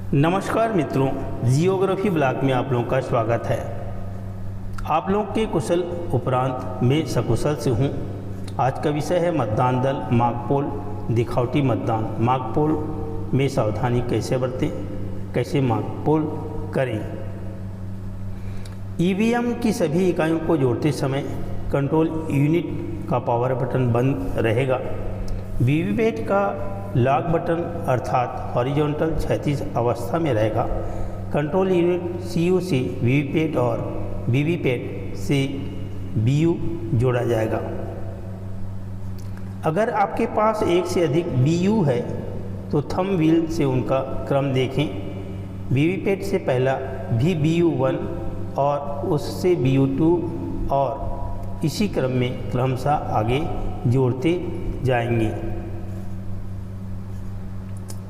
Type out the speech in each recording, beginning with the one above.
नमस्कार मित्रों, geography blog में आप लोगों का स्वागत है। आप लोग के कुशल उपरांत मैं सकुशल से हूँ। आज का विषय है मतदान दल माकपोल दिखावटी मतदान। माकपोल में सावधानी कैसे बरतें, कैसे माकपोल करें। ईवीएम की सभी इकाइयों को जोड़ते समय कंट्रोल यूनिट का पावर बटन बंद रहेगा। वीवीपैट का लॉक बटन अर्थात हॉरिजॉन्टल क्षैतिज अवस्था में रहेगा। कंट्रोल यूनिट सीयू से वीवीपैट और वीवीपैट से बीयू जोड़ा जाएगा। अगर आपके पास एक से अधिक बीयू है तो थंब व्हील से उनका क्रम देखें। वीवीपैट से पहला भी BU1 और उससे BU2 और इसी क्रम में क्रमशः आगे जोड़ते जाएंगे।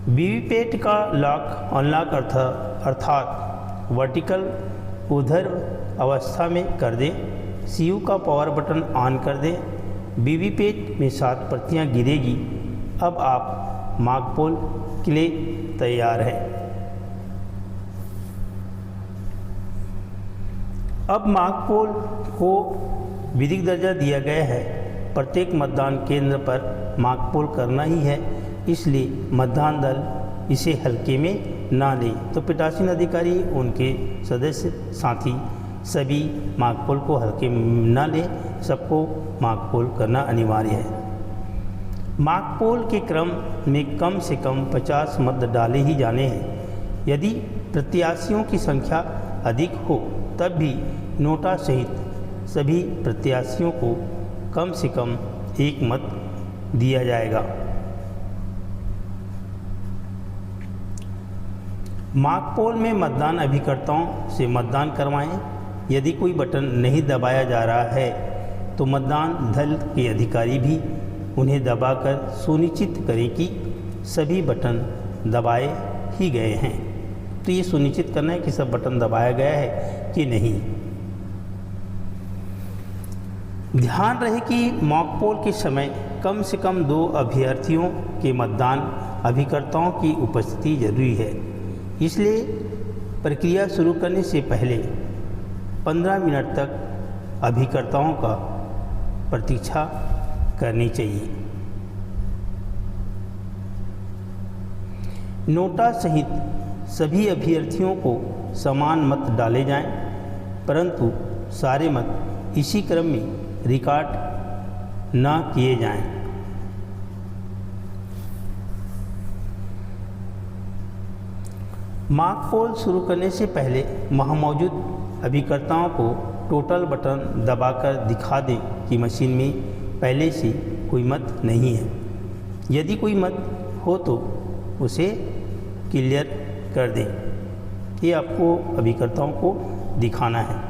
वीवीपैट का लॉक अनलॉक अर्थात वर्टिकल ऊर्ध्व अवस्था में कर दें। सीयू का पावर बटन ऑन कर दें। वीवीपैट में 7 प्रतियां गिरेगी। अब आप माकपोल के लिए तैयार हैं। अब माकपोल को विधिक दर्जा दिया गया है। प्रत्येक मतदान केंद्र पर माकपोल करना ही है, इसलिए मतदान दल इसे हल्के में ना ले तो पीठासीन अधिकारी, उनके सदस्य, साथी सभी माकपोल को हल्के में ना ले। सबको माकपोल करना अनिवार्य है। माकपोल के क्रम में कम से कम 50 मत डाले ही जाने हैं। यदि प्रत्याशियों की संख्या अधिक हो तब भी नोटा सहित सभी प्रत्याशियों को कम से कम 1 मत दिया जाएगा। माकपोल में मतदान अभिकर्ताओं से मतदान करवाएं। यदि कोई बटन नहीं दबाया जा रहा है तो मतदान दल के अधिकारी भी उन्हें दबाकर सुनिश्चित करें कि सभी बटन दबाए ही गए हैं। तो ये सुनिश्चित करना है कि सब बटन दबाया गया है कि नहीं। ध्यान रहे कि मॉकपोल के समय कम से कम 2 अभ्यर्थियों के मतदान अभिकर्ताओं की उपस्थिति जरूरी है। इसलिए प्रक्रिया शुरू करने से पहले 15 मिनट तक अभिकर्ताओं का प्रतीक्षा करनी चाहिए। नोटा सहित सभी अभ्यर्थियों को समान मत डाले जाएं, परंतु सारे मत इसी क्रम में रिकॉर्ड न किए जाएं। माकपोल शुरू करने से पहले वहाँ मौजूद अभिकर्ताओं को टोटल बटन दबाकर दिखा दें कि मशीन में पहले से कोई मत नहीं है। यदि कोई मत हो तो उसे क्लियर कर दें। ये आपको अभिकर्ताओं को दिखाना है।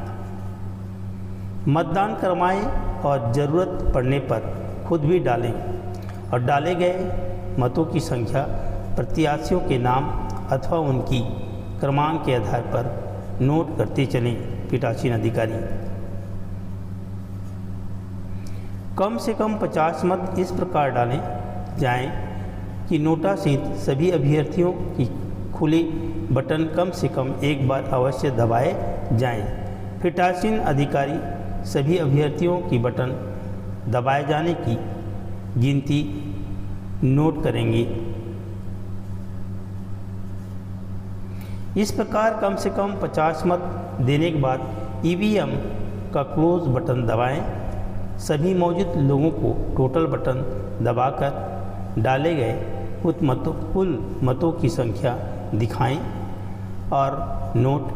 मतदान करवाएं और ज़रूरत पड़ने पर खुद भी डालें और डाले गए मतों की संख्या प्रत्याशियों के नाम अथवा उनकी क्रमांक के आधार पर नोट करते चलें। पीठासीन अधिकारी कम से कम 50 मत इस प्रकार डालें जाएं कि नोटा सहित सभी अभ्यर्थियों की खुले बटन कम से कम एक बार अवश्य दबाए जाएं। पीठासीन अधिकारी सभी अभ्यर्थियों की बटन दबाए जाने की गिनती नोट करेंगे। इस प्रकार कम से कम 50 मत देने के बाद ईवीएम का क्लोज बटन दबाएं। सभी मौजूद लोगों को टोटल बटन दबाकर डाले गए कुल मतों की संख्या दिखाएं और नोट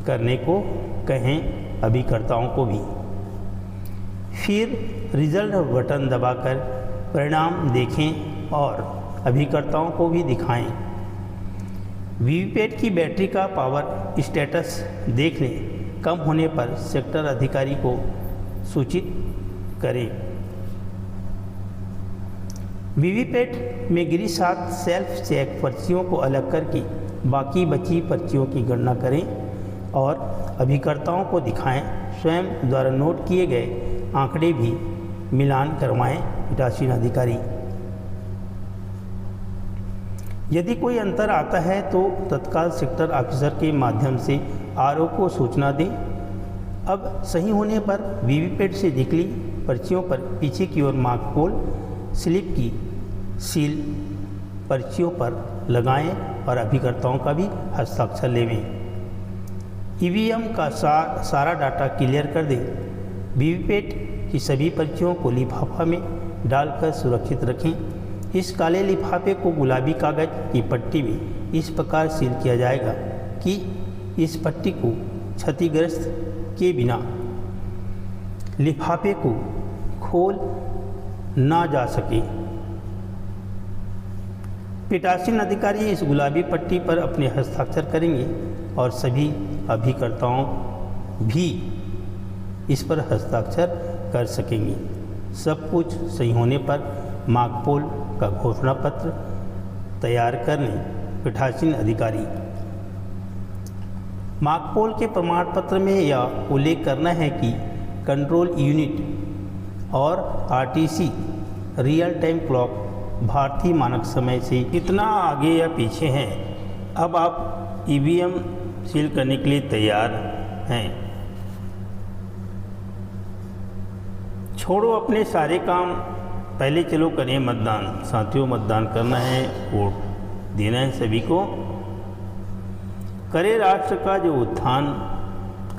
करने को कहें अभिकर्ताओं को भी। फिर रिजल्ट बटन दबाकर परिणाम देखें और अभिकर्ताओं को भी दिखाएं। वीवीपैट की बैटरी का पावर स्टेटस देख लें। कम होने पर सेक्टर अधिकारी को सूचित करें। वीवीपैट में गिरी 7 सेल्फ चेक पर्चियों को अलग करके बाकी बची पर्चियों की गणना करें और अभिकर्ताओं को दिखाएं। स्वयं द्वारा नोट किए गए आंकड़े भी मिलान करवाएं। पीठासीन अधिकारी यदि कोई अंतर आता है तो तत्काल सेक्टर ऑफिसर के माध्यम से आरओ को सूचना दें। अब सही होने पर वीवीपैट से निकली पर्चियों पर पीछे की ओर मार्क पोल स्लिप की सील पर्चियों पर लगाएं और अभिकर्ताओं का भी हस्ताक्षर लेवें। ईवीएम का सारा डाटा क्लियर कर दें। वीवीपैट की सभी पर्चियों को लिफाफा में डालकर सुरक्षित रखें। इस काले लिफाफे को गुलाबी कागज की पट्टी में इस प्रकार सील किया जाएगा कि इस पट्टी को क्षतिग्रस्त किए बिना लिफाफे को खोल ना जा सके। पीठासीन अधिकारी इस गुलाबी पट्टी पर अपने हस्ताक्षर करेंगे और सभी अभिकर्ताओं भी इस पर हस्ताक्षर कर सकेंगे। सब कुछ सही होने पर मार्कपोल का घोषणा पत्र तैयार करने पीठासीन अधिकारी मार्कपोल के प्रमाण पत्र में यह उल्लेख करना है कि कंट्रोल यूनिट और आरटीसी रियल टाइम क्लॉक भारतीय मानक समय से कितना आगे या पीछे हैं। अब आप ईवीएम सील करने के लिए तैयार हैं। छोड़ो अपने सारे काम, पहले चलो करें मतदान। साथियों, मतदान करना है, वोट देना है सभी को। करे राष्ट्र का जो उत्थान,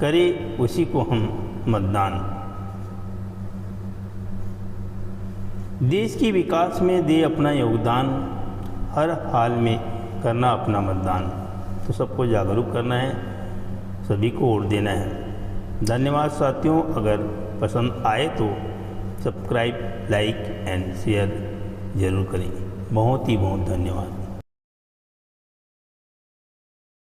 करे उसी को हम मतदान। देश के विकास में दे अपना योगदान, हर हाल में करना अपना मतदान। तो सबको जागरूक करना है, सभी को वोट देना है। धन्यवाद साथियों। अगर पसंद आए तो सब्सक्राइब, लाइक एंड शेयर ज़रूर करें। बहुत ही बहुत धन्यवाद।